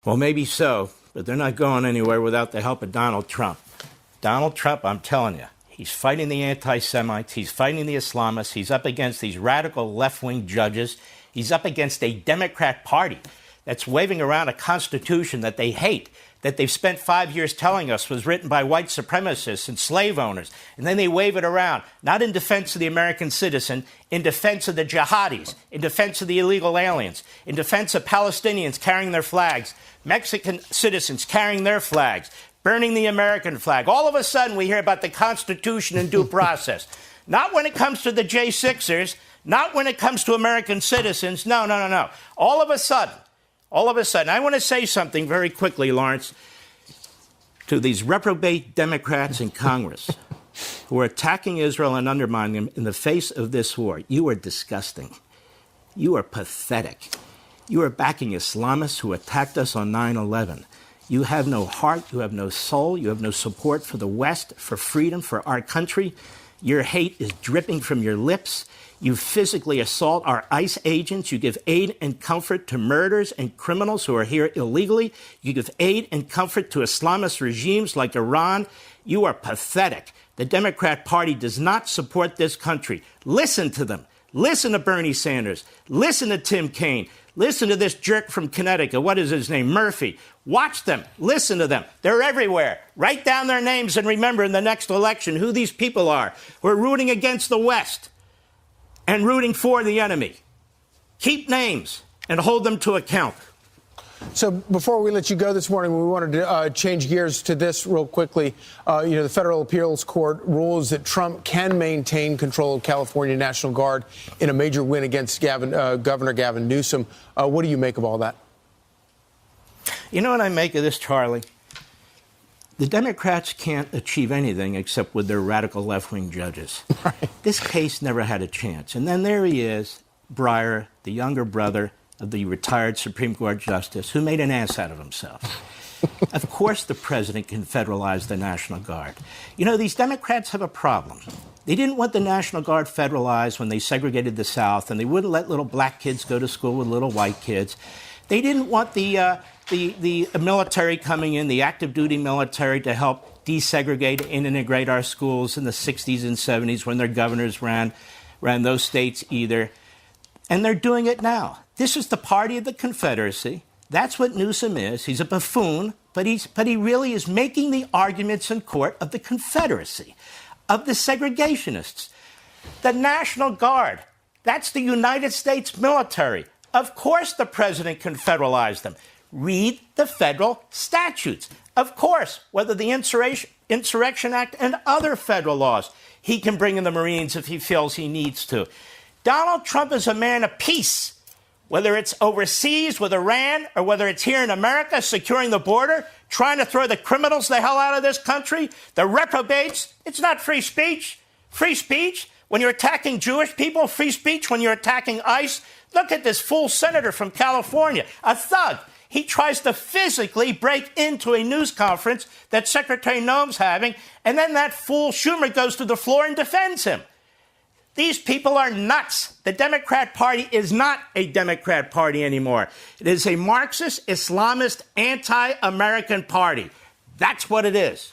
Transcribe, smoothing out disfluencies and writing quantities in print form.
Well, maybe so, but they're not going anywhere without the help of Donald Trump. Donald Trump, I'm telling you, he's fighting the anti-Semites. He's fighting the Islamists. He's up against these radical left-wing judges. He's up against a Democrat Party that's waving around a constitution that they hate, that they've spent 5 years telling us was written by white supremacists and slave owners. And then they wave it around, not in defense of the American citizen, in defense of the jihadis, in defense of the illegal aliens, in defense of Palestinians carrying their flags, Mexican citizens carrying their flags, burning the American flag. All of a sudden, we hear about the Constitution and due process. Not when it comes to the J6ers, not when it comes to American citizens. No. All of a sudden, I want to say something very quickly, Lawrence, to these reprobate Democrats in Congress who are attacking Israel and undermining them in the face of this war. You are disgusting. You are pathetic. You are backing Islamists who attacked us on 9/11. You have no heart, you have no soul, you have no support for the West, for freedom, for our country. Your hate is dripping from your lips. You physically assault our ICE agents. You give aid and comfort to murderers and criminals who are here illegally. You give aid and comfort to Islamist regimes like Iran. You are pathetic. The Democrat Party does not support this country. Listen to them. Listen to Bernie Sanders. Listen to Tim Kaine. Listen to this jerk from Connecticut. What is his name? Murphy. Watch them. Listen to them. They're everywhere. Write down their names and remember in the next election who these people are who are rooting against the West and rooting for the enemy. Keep names and hold them to account. So before we let you go this morning, we wanted to change gears to this real quickly. The Federal Appeals Court rules that Trump can maintain control of California National Guard in a major win against Governor Gavin Newsom. What do you make of all that? You know what I make of this, Charlie? The Democrats can't achieve anything except with their radical left-wing judges. Right. This case never had a chance. And then there he is, Breyer, the younger brother of the retired Supreme Court Justice, who made an ass out of himself. Of course the president can federalize the National Guard. You know, these Democrats have a problem. They didn't want the National Guard federalized when they segregated the South, and they wouldn't let little black kids go to school with little white kids. They didn't want the military coming in, the active duty military, to help desegregate and integrate our schools in the 60s and 70s when their governors ran those states either. And they're doing it now. This is the party of the Confederacy. That's what Newsom is. He's a buffoon, but he really is making the arguments in court of the Confederacy, of the segregationists. The National Guard, that's the United States military. Of course the president can federalize them. Read the federal statutes. Of course, whether the Insurrection Act and other federal laws, he can bring in the Marines if he feels he needs to. Donald Trump is a man of peace. Whether it's overseas with Iran or whether it's here in America securing the border, trying to throw the criminals the hell out of this country, the reprobates, it's not free speech. Free speech when you're attacking Jewish people, free speech when you're attacking ICE. Look at this fool senator from California, a thug. He tries to physically break into a news conference that Secretary Noem's having, and then that fool Schumer goes to the floor and defends him. These people are nuts. The Democrat Party is not a Democrat Party anymore. It is a Marxist, Islamist, anti-American party. That's what it is.